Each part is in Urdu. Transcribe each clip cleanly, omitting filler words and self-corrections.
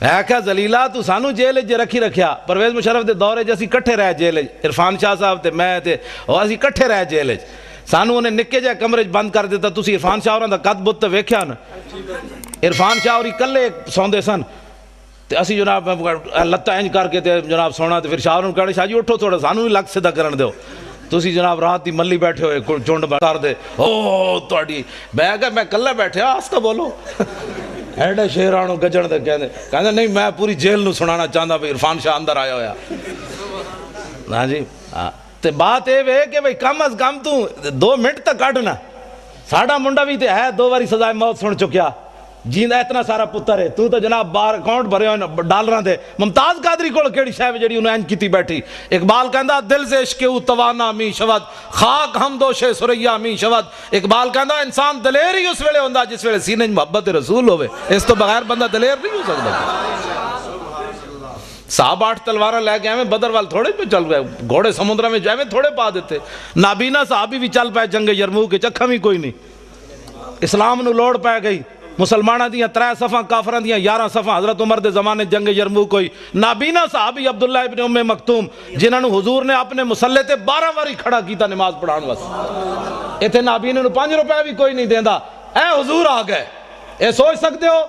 میں کہا زلیلا تو سانو جیل جے رکھی رکھیا پرویز مشرف دے دورے جے اسی کٹھے رہ جیل عرفان شاہ صاحب تے میں تے اور اسی کٹھے رہ جیل سانو انہیں نکے جائے کمرے بند کر دیتا تسی عرفان شاہ اور قد بت ویکھیا نا عرفان شاہ اور کلے سوندے سن تے اسی جناب لتا انج کر کے تے جناب سونا تے پھر شاہ اور کہڑے شاہ جی اٹھو تھوڑا سانو بھی لگ سیدھا کرن دیو تسی جناب رات دی ملی بیٹھے ہوئے چونڈ کر دے او تواڈی میں کہا میں کلے بیٹھے آستہ بولو ایڈے شیرانو گجن دے کہندے نہیں میں پوری جیل نو سنانا چاہندا بھی عرفان شاہ اندر آیا ہویا ہاں جی تے بات اے وے کہ بھئی کم از کم تو 2 منٹ تک کڈنا ساڈا منڈا بھی تے ہے 2 باری سزائے موت سن چکیا جیندا اتنا سارا پتر ہے تو جناب بار اکاؤنٹ بھرے ہوئے ڈالراں دے ممتاز قادری کول کیڑی شے جڑی انہاں انج کیتی بیٹھی اقبال کہندا دل سے عشق او توانا می شود خاک ہم دوشے سریا می شود اقبال کہندا انسان دلیر ہی اس ویلے ہوندا جس ویلے سینے وچ محبت رسول ہوے اس تو بغیر بندہ دلیر نہیں ہو سکدا صاحب 8 تلواریں لے کے ایویں بدر وال تھوڑے پہ چل گئے گھوڑے سمندر میں ایویں تھوڑے پا دیتے نابینا صحابی بھی چل پائے جنگ یرموک اکھاں بھی کوئی نہیں اسلام نو لوڑ پہ گئی مسلمانہ دیاں 3 صفحہ کافران دیاں 11 صفحہ حضرت عمر دے زمانے جنگ یرموک ہوئی نابینا صحابی عبداللہ ابن ام مکتوم جنہاں نو حضور نے اپنے مسلح تے 12 واری کھڑا کیتا نماز پڑھان واسطے ایتھے نابینا نو 5 روپے بھی کوئی نہیں دیندا اے حضور آ گئے اے سوچ سکتے ہو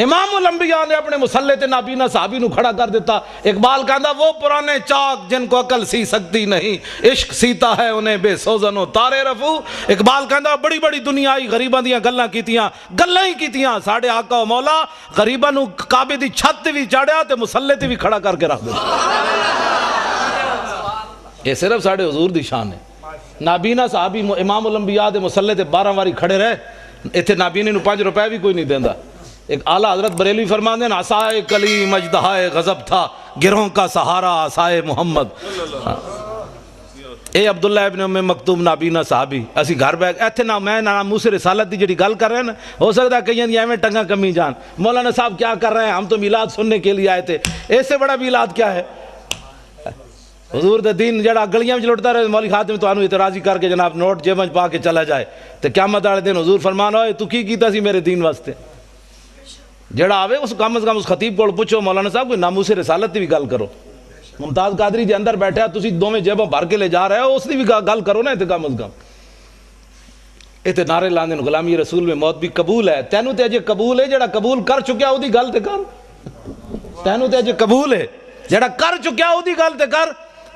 امام الانبیاء نے اپنے مسلح تے نابینا صحابی نو کھڑا کر دیتا اقبال کہندا وہ پرانے چاک جن کو عقل سی سکتی نہیں عشق سیتا ہے انہیں بے سوزن و تارے رفو اقبال کہندا بڑی بڑی دنیا آئی غریباں دیاں گلاں ہی کیتیاں ساڑھے آقا و مولا غریباں نو کعبے دی چھت تے بھی چاڑیا تے مسلح تے بھی کھڑا کر کے رکھ دیتا یہ صرف ساڑھے حضور دی شان ہے نابینا صحابی امام الانبیاء دے مسلح تے 12 واری کھڑے رہے ایتھے نابینے نو 5 روپے بھی کوئی نہیں دیندا ایک اعلیٰ حضرت بریلوی فرماندے ہیں عصائے کلیم اجدہائے غضب تھا گروں کا سہارا عصائے محمد اے عبداللہ ابن ام مکتوم نابینا صحابی اسی گھر بیٹھ ایتھے نہ میں نہ موسیٰ رسالت دی جڑی گل کر رہے ہیں نا ہو سکتا ہے کہیں ایویں ٹنگا کمی جان مولانا صاحب کیا کر رہے ہیں ہم تو میلاد سننے کے لیے آئے تھے اس سے بڑا میلاد کیا ہے حضور دے دین جڑا گلیاں میں لٹتا رہے مولوی خاتم تو انہوں اعتراضی کر کے جناب نوٹ جیب پا کے چلا جائے تو قیامت والے دن حضور فرمانا ہوئے تو کی کیتا سی میرے دین واسطے جڑا آوے اس کم از کم اس خطیب کو پوچھو مولانا صاحب کوئی ناموس رسالت دی بھی گل کرو ممتاز قادری جے اندر بیٹھا تسی دوویں جیباں بھر کے لے جا رہے ہو اس دی بھی گل کرو نا تے کم از کم ایتھے نعرے لاندے نے غلامی رسول میں موت بھی قبول ہے تینوں تے اجے قبول ہے جڑا قبول کر چکیا او دی گل تے کر تینوں تے اجے قبول ہے جڑا کر چکیا او دی گل تے کر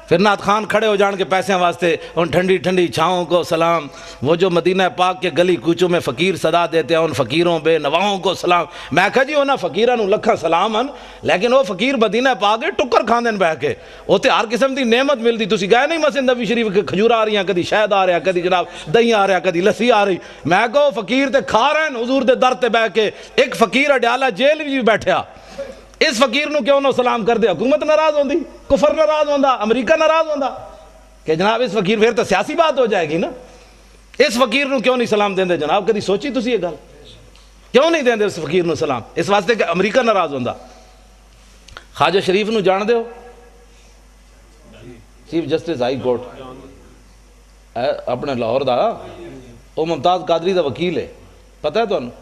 پھر نعت خان کھڑے ہو جان کے پیسے واسطے ان ٹھنڈی ٹھنڈی چھاؤں کو سلام وہ جو مدینہ پاک کے گلی کوچوں میں فقیر صدا دیتے ہیں ان فقیروں بے نواؤں کو سلام میں کہا جی انہاں فقیران لکھا سلام ہیں لیکن وہ فقیر مدینہ پاک کے ٹکر کھاندن بہ کے وہ تے ہر قسم دی نعمت ملتی تسی گئے نہیں مسجد نبوی شریف کے کھجور آ رہی ہیں کدی شہد آ رہا کدی جناب دہی آ رہا کدی لسی آ رہی میں کہو فقیر تے کھا رہے ہیں حضور دے در تے بہ کے ایک فقیر اڈیالہ جیل بھی بیٹھیا اس فقیر نو کیوں نہ سلام کر دے حکومت ناراض ہوندی کفر ناراض ہوندا امریکہ ناراض ہوندا کہ جناب اس فقیر پھر تو سیاسی بات ہو جائے گی نا اس فقیر نو کیوں نہیں سلام دیندے جناب کدی سوچی تسی یہ گل کیوں نہیں دیندے اس فقیر نو سلام اس واسطے کہ امریکہ ناراض ہوندا خواجہ شریف نو جان دیو چیف جسٹس ہائی کورٹ اپنے لاہور دا وہ ممتاز قادری دا وکیل ہے پتہ ہے تانوں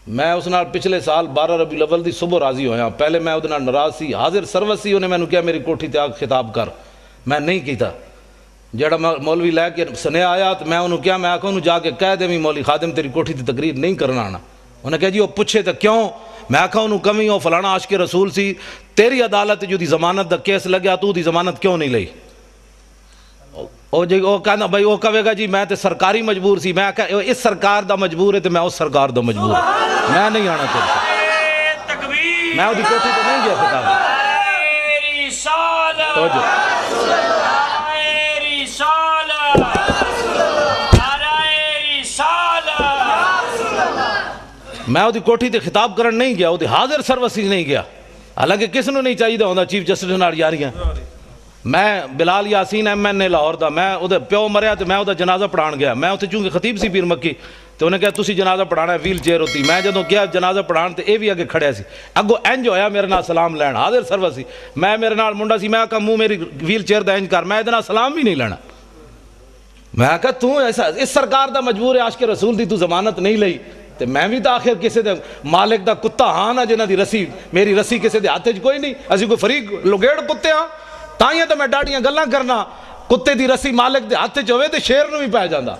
میں اس نال پچھلے سال 12 ربیع الاول دی صبح راضی ہویا پہلے میں ادھے نال ناراض سی حاضر سروس سی انہیں میں نے کہا میری کوٹھی تے آ خطاب کر میں نہیں کیتا جڑا مولوی لے کے سنیا آیا تو میں انہوں کیا میں آکھا انہوں جا کے کہہ دے مولوی خادم تیری کوٹھی تے تقریر نہیں کرنا آنا انہیں کہا جی وہ پوچھے تو کیوں میں آکھا انہوں کمی ہو فلانا عاشق رسول سی تیری عدالت جو دی ضمانت دا کیس لگیا تو دی ضمانت کیوں نہیں لئی وہ کہنا بھائی وہ کہے گا جی میں تے سرکاری مجبور سی میں کہا اس سرکار دا مجبور ہے تو میں اس سرکار دا مجبور میں نہیں آنا چاہتا میں وہ دی کوٹھی تو نہیں گیا خطاب میں وہ دی کوٹھی تے خطاب کرن نہیں گیا وہ دی حاضر سروسی نہیں گیا حالانکہ کس نو نہیں چاہیے ہوندا چیف جسٹس نال یاریاں میں بلال یاسین ایم این اے لاہور دا میں وہ پیو مریا تو میں وہ جنازہ پڑھان گیا میں اتنے چونکہ خطیب سی پیر مکی تو انہیں کہا تسی جنازہ پڑھانا ہے ویل چیئر ہوتی میں جدوں کیا جنازہ پڑھان تے اے بھی اگے کھڑے سی اگو انج ہویا میرے نال سلام لین حاضر سروس سی میں میرے نال منڈا سی میں کہا منہ میری ویل چیئر دا انج کر میں ادنا سلام بھی نہیں لینا میں کہا تو ایسا اس سرکار دا مجبور ہے عاشق رسول دی تو ضمانت نہیں لئی تے میں بھی تو آخر کسی دے مالک دا کتا ہاں نا جنہ دی رسی میری رسی کسی دے ہاتھ کوئی نہیں اسی کوئی فریق لگیڑ کتے ہاں تائیں تو میں ڈاڈیاں گلاں کرنا کتے دی رسی مالک دے ہاتھ ہوئے تے شیر نو بھی پہ جاندا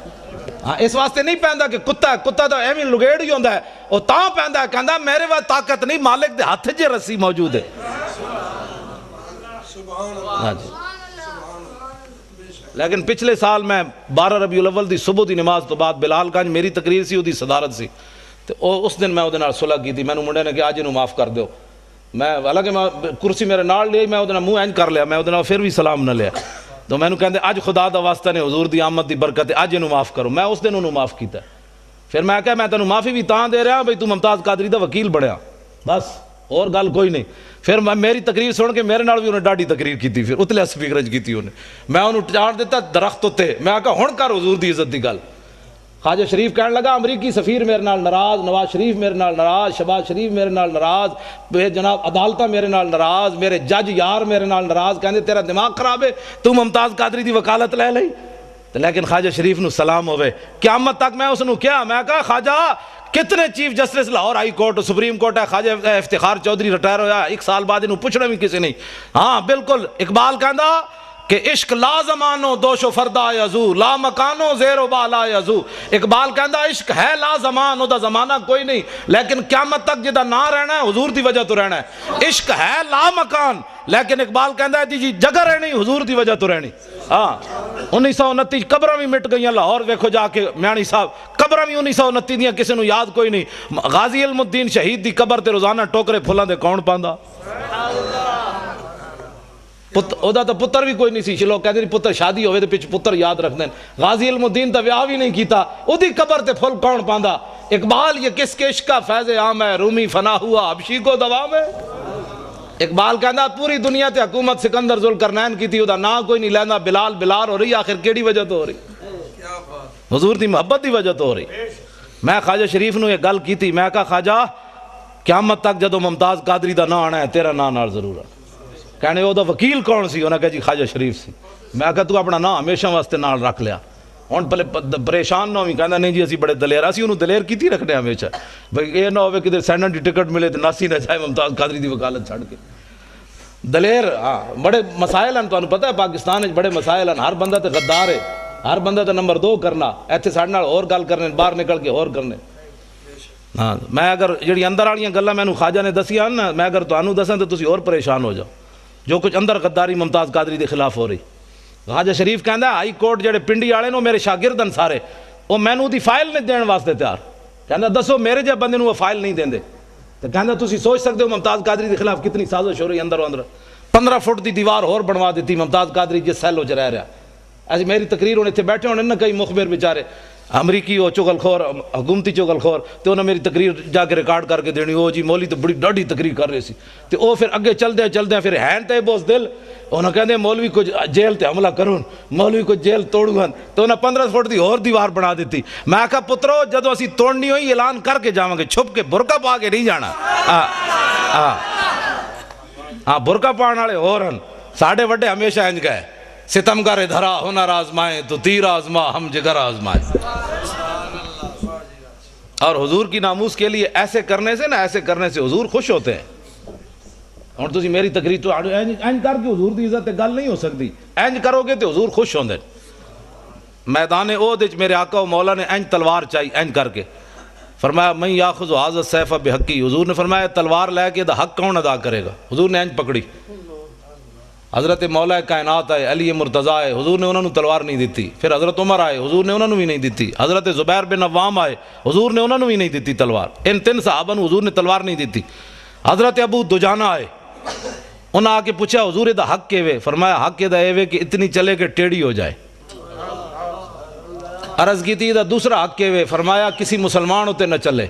ہاں اس واسطے نہیں پہندا کہ کتا تو ایویں لگیڑ ہی ہوندا ہے او تاں پہندا ہے کہندا میرے واسطے طاقت نہیں مالک دے ہاتھ جے رسی موجود ہے ہاں جی لیکن پچھلے سال میں 12 ربیع الاول دی صبح دی نماز تو بعد بلال گنج میری تقریر سی دی صدارت سی تو اس دن میں وہ صلح کی تھی میں منڈے نے کہ آج انہوں معاف کر دیو میں حالانکہ میں کرسی میرے نال لی میں وہ منہ اینج کر لیا میں وہ پھر بھی سلام نہ لیا تو میں کہتے اج خدا دا واسطہ نے حضور دی آمد دی برکت ہے اج انہوں معاف کرو میں اس دن انہوں معاف کیتا پھر میں کہا میں تینوں معافی بھی تاں دے رہا بھئی تو ممتاز قادری دا وکیل بڑھیا بس اور گل کوئی نہیں پھر میں میری تقریر سن کے میرے نال بھی انہیں ڈاڈی تقریر کی تھی پھر اتلے سپیکر کی تھی انہیں میں انہوں چاڑ دیتا درخت ہوتے میں کہا ہن کر حضور دی عزت دی گل خواجہ شریف کہنے لگا امریکی سفیر میرے نال ناراض نواز شریف میرے نال ناراض شہباز شریف میرے نال ناراض جناب عدالتہ میرے نال ناراض میرے جج یار میرے نال ناراض کہندے تیرا دماغ خراب ہے تو ممتاز قادری دی وکالت لے لئی لیکن خواجہ شریف نو سلام ہوئے قیامت تک میں اس نو کیا میں کہا خواجہ کتنے chief justice Lahore high court supreme court ہے خواجہ افتخار چودھری ریٹائر ہویا ایک سال بعد انہوں پوچھنا بھی کسی نہیں ہاں بالکل اقبال کہندا کہ عشق لا زمانو دوش و فردا یزو لا مکانو زیر و بالا یزو اقبال کہندا عشق ہے لا زمان او دا زمانہ کوئی نہیں لیکن قیامت تک جدا نہ رہنا ہے حضور دی وجہ تو رہنا ہے عشق ہے لا مکان لیکن اقبال کہندا ہے جی جگہ رہنی حضور دی وجہ تو رہنی ہاں 1929 قبراں بھی مٹ گئیاں لاہور ویکھو جا کے میانی صاحب قبراں بھی 1929 دیاں کسی نو یاد کوئی نہیں غازی علم الدین شہید دی قبر تے روزانہ ٹوکرے پھلاں دے کون پاندا اودا تو پتر بھی کوئی نہیں سی لوگ کہتے ہیں پتر شادی ہوئے تو پچھ پتر یاد رکھ دیں غازی علم الدین تو ویاہ بھی نہیں کیتا او دی قبر تے پھل کون پاندا اقبال یہ کس کے عشق کا فیض عام ہے رومی فنا ہوا حبشی کو دوام ہے اقبال کہندا پوری دنیا تے حکومت سکندر ذوالقرنین کی تھی او دا نا کوئی نہیں لیندا بلال بلال ہو رہی آخر کیڑی وجہ تو ہو رہی حضور دی محبت دی وجہ تو ہو رہی میں خواجہ شریف نو یہ گل کی تھی میں کہا خواجہ قیامت تک جدو ممتاز قادری دا نا آنا ہے تیرا نا نال ضرور ہے کہنے وہ دا وکیل کون سی انہوں نے کہا جی خواجہ شریف سی میں کہا تو اپنا نا ہمیشہ واسطے نال رکھ لیا ہوں پہلے پریشان نہ ہوئی کہنا نہیں جی اسی بڑے دلیر اسی انہوں دلیر کی تھی رکھنے ہمیشہ بھئی یہ نہ ہوئے کدھر سینٹ دی ٹکٹ ملے تو ناسی نہ جائے ممتاز قادری دی وکالت چھڑ کے دلیر ہاں بڑے مسائل ہیں تو انہوں پتہ ہے پاکستان بڑے مسائل ہیں ہر بندہ تے غدار ہے ہر بندہ تے نمبر 2 کرنا ایتھے ساڑھے نال اور گل کرنے باہر نکل کے اور کرنے ہاں میں اگر جڑی اندر والیاں گلاں مینوں خواجہ نے دسیاں نا میں اگر تانوں دساں تو تسی اور پریشان ہو جاؤ جو کچھ اندر غداری ممتاز قادری دے خلاف ہو رہی خواجہ شریف کہندا ہائی کورٹ جڑے پنڈی والے نو میرے شاگردن سارے وہ مینوں دی فائل نہیں دین واسطے تیار کہندا دسو میرے جے بندے نو وہ فائل نہیں دیندے تو کہندا تسی سوچ سکتے ہو ممتاز قادری دے خلاف کتنی سازش ہو رہی اندر و اندر 15 فٹ دی دیوار اور بنوا دیتی ممتاز قادری جس سیلو چ رہ رہا ایسی میری تقریر ہونے تھے بیٹھے ہونے نہ کئی مخبر بیچارے امریکی ہو چغل خور حکومتی چغل خور تو انہوں نے میری تقریر جا کے ریکارڈ کر کے دینی وہ جی مولی تو بڑی ڈاڈی تقریر کر رہے سی تو وہ پھر اگے چل دیں پھر ہین تے بوس دل انہوں کہتے ہیں مولوی کو جیل تے حملہ کرون مولوی کو جیل توڑوں تو انہوں 15 فٹ دی اور دیوار بنا دیتی میں کہا پترو جدو اسی توڑنی ہوئی اعلان کر کے جاؤں گے چھپ کے برقع پا کے نہیں جانا ہاں برقع پانے والے اور ہیں ساڑھے وڈے ہمیشہ انج گئے ستم گر دھرا ہنر آزمائے تو تیر آزما ہم جگر آزمائے اور حضور کی ناموس کے لیے ایسے کرنے سے حضور خوش ہوتے ہیں اور تسی میری تقریر تو اینج کر کے حضور دی عزت گل نہیں ہو سکتی اینج کرو گے تو حضور خوش ہوندے میدان عہد وچ میرے آقا و مولا نے اینج تلوار چاہی اینج کر کے فرمایا میں یاخذ ھذا السیف بحقی حضور نے فرمایا تلوار لے کے دا حق کون ادا کرے گا حضور نے اینج پکڑی حضرت مولا کائنات آئے علی مرتضی آئے حضور نے انہوں نے تلوار نہیں دیتی پھر حضرت عمر آئے حضور نے انہوں نے بھی نہیں دیتی حضرت زبیر بن عوام آئے حضور نے انہوں نے بھی نہیں دیتی تلوار ان 3 صحابہ نے حضور نے تلوار نہیں دیتی حضرت ابو دجانہ آئے انہوں نے آ کے پوچھا حضور دا حق کے وے فرمایا حق کے دا اے وے کہ اتنی چلے کہ ٹیڑھی ہو جائے عرض کی تھی دا دوسرا حق کے وے فرمایا کسی مسلمان ہوتے نہ چلے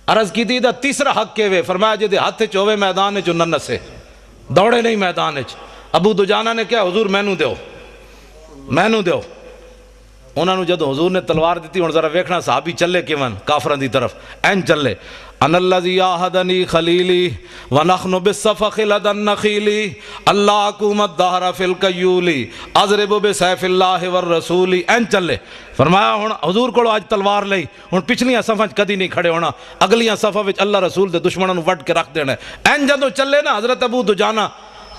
عرض کی تھی دا تیسرا حق کے وے فرمایا جدے ہاتھ چوے میدان چو نہ نسے دوڑے نہیں میدان ابو دجانہ نے کیا حضور مینوں دیو انہوں نے جدو حضور نے تلوار دیتی ہوں ذرا ویکھنا صحابی چلے کیون کافران دی طرف این چلے ان الذی آہدنی خلیلی ونحن بالصفخ لدى النخیل اللہ حکومت دہر فی القیولی اضرب بسیف اللہ والرسول این چلے فرمایا ہوں حضور کو آج تلوار لئی ہوں پچھلیاں صفحہ کدی نہیں کھڑے ہونا اگلیاں صفحہ وچ اللہ رسول دے دشمنوں وٹ کے رکھ دینا این جدو چلے نا حضرت ابو دجانہ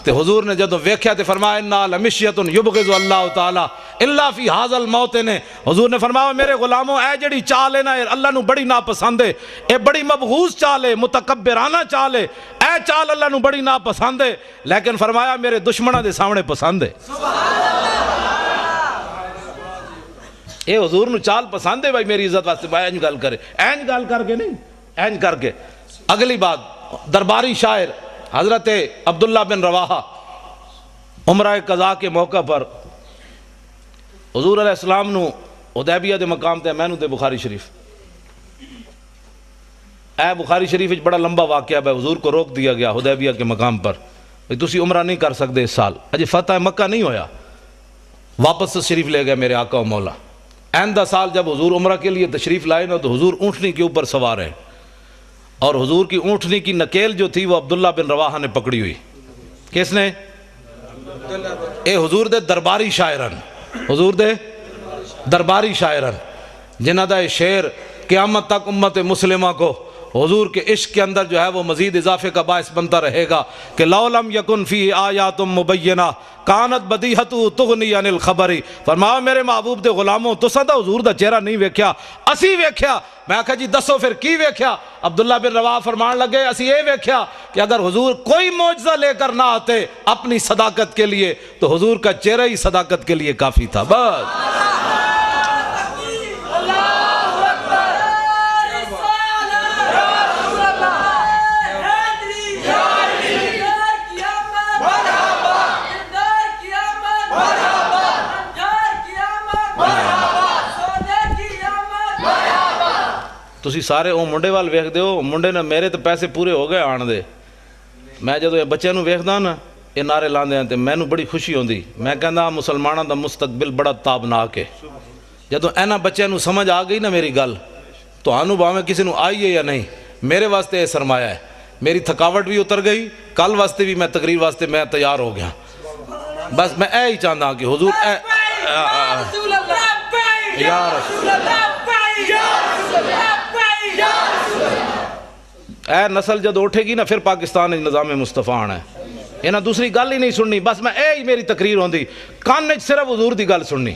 تے حضور نے جدو ویکھیا تے فرمایا انا لمشیۃ یبغض اللہ تعالی الا فی ھذا الموطن حضور نے فرمایا میرے غلاموں اے جڑی چال ہے نا اللہ نو بڑی ناپسند ہے اے بڑی مبغوض چال ہے متکبرانہ چال ہے اے چال اللہ نو بڑی ناپسند ہے لیکن فرمایا میرے دشمناں دے سامنے پسند ہے اے حضور نو چال پسند ہے بھائی میری عزت واسطے بھائی اینج گل کرے اینج گل کر کے نہیں اینج کر کے اگلی بات درباری شاعر حضرت عبداللہ بن رواحہ عمرہ قضاء کے موقع پر حضور علیہ السلام نو حدیبیہ دے مقام تے میں نو تے بخاری شریف اے بخاری شریف وچ بڑا لمبا واقعہ ہے حضور کو روک دیا گیا حدیبیہ کے مقام پر تسی عمرہ نہیں کر سکتے اس سال اجے فتح مکہ نہیں ہویا واپس شریف لے گئے میرے آقا و مولا آئندہ سال جب حضور عمرہ کے لیے تشریف لائے نا تو حضور اونٹنی کے اوپر سوار ہیں اور حضور کی اونٹنی کی نکیل جو تھی وہ عبداللہ بن رواحہ نے پکڑی ہوئی کس نے اے حضور دے درباری شاعرن حضور دے درباری شاعرن جنہ دا شعر قیامت تک امت مسلمہ کو حضور کے عشق کے اندر جو ہے وہ مزید اضافے کا باعث بنتا رہے گا کہ لو لم یکن فی آیات مبینہ کانت بدیہت تغنی عن الخبر فرمایا میرے محبوب دے غلاموں تو سدا حضور دا چہرہ نہیں ویکھیا اسی ویکھیا میں کہا جی دسو پھر کی ویکھیا عبداللہ بن رواحہ فرمان لگے اسی یہ ویکھیا کہ اگر حضور کوئی معجزہ لے کر نہ آتے اپنی صداقت کے لیے تو حضور کا چہرہ ہی صداقت کے لیے کافی تھا بس تسی سارے او منڈے وال ویکھ دیو منڈے نے میرے تو پیسے پورے ہو گئے آن دے میں جدو یہ بچے نو ویکھدا نا یہ نعرے لاندے ہیں تے میں نو بڑی خوشی ہوندی میں کہندا مسلماناں دا مستقبل بڑا تابناک ہے جدو اینا بچے نو سمجھ آ گئی نا میری گل تو آنو باویں کسی نو آئی ہے یا نہیں میرے واسطے یہ سرمایہ ہے میری تھکاوٹ بھی اتر گئی کل واسطے بھی میں تقریر واسطے میں تیار ہو گیا بس میں اے ہی چاہتا کہ حضور یا رسول اے نسل جد اٹھے گی نا پھر پاکستان نظام مصطفیٰ آنا ہے یہ نہ دوسری گل ہی نہیں سننی بس میں اے ہی میری تقریر ہوندی کان صرف حضور دی گل سننی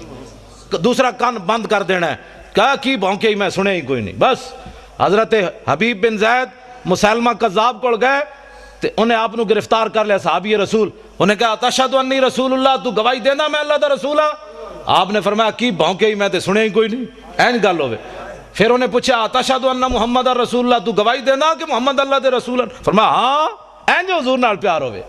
دوسرا کان بند کر دینا ہے کہا کی بھونکے ہی میں سنے ہی کوئی نہیں بس حضرت حبیب بن زید مسلمہ قذاب کو گئے تے انہیں آپ نو گرفتار کر لیا صحابی رسول انہیں کہا تشہد انی رسول اللہ تو گواہی دینا میں اللہ دا رسول ہاں آپ نے فرمایا کی بھونکے ہی میں تے سنے ہی کوئی نہیں این گل ہوئے پھر انہیں پوچھا تشہد ان محمد رسول اللہ تو گواہی دینا کہ محمد اللہ دے رسول فرمایا ہاں این جو حضور نال پیار ہوئے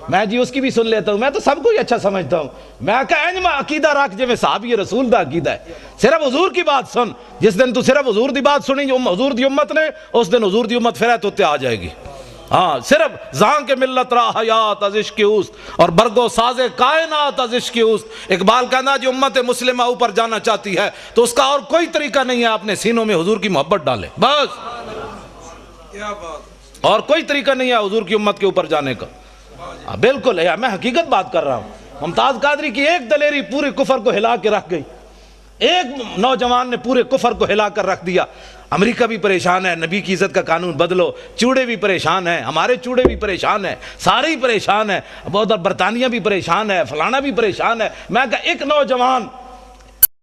میں جی اس کی بھی سن لیتا ہوں میں تو سب کو ہی اچھا سمجھتا ہوں میں کہا این میں عقیدہ رکھ جو میں صحابی رسول دا عقیدہ ہے صرف حضور کی بات سن جس دن تو صرف حضور دی بات سنی جو حضور دی امت نے اس دن حضور دی امت پھر تو آ جائے گی ہاں صرف زان کے ملت را حیات از عشق اوست اور برگو ساز کائنات از عشق اوست اقبال کہنا جو امت مسلمہ اوپر جانا چاہتی ہے تو اس کا اور کوئی طریقہ نہیں ہے اپنے سینوں میں حضور کی محبت ڈالے بس اور کوئی طریقہ نہیں ہے حضور کی امت کے اوپر جانے کا بالکل ہے میں حقیقت بات کر رہا ہوں ممتاز قادری کی ایک دلیری پورے کفر کو ہلا کے رکھ گئی ایک نوجوان نے پورے کفر کو ہلا کر رکھ دیا امریکہ بھی پریشان ہے نبی کی عزت کا قانون بدلو چوڑے بھی پریشان ہیں ہمارے چوڑے بھی پریشان ہیں سارے ہی پریشان ہیں ادھر برطانیہ بھی پریشان ہے فلانا بھی پریشان ہے میں کہا ایک نوجوان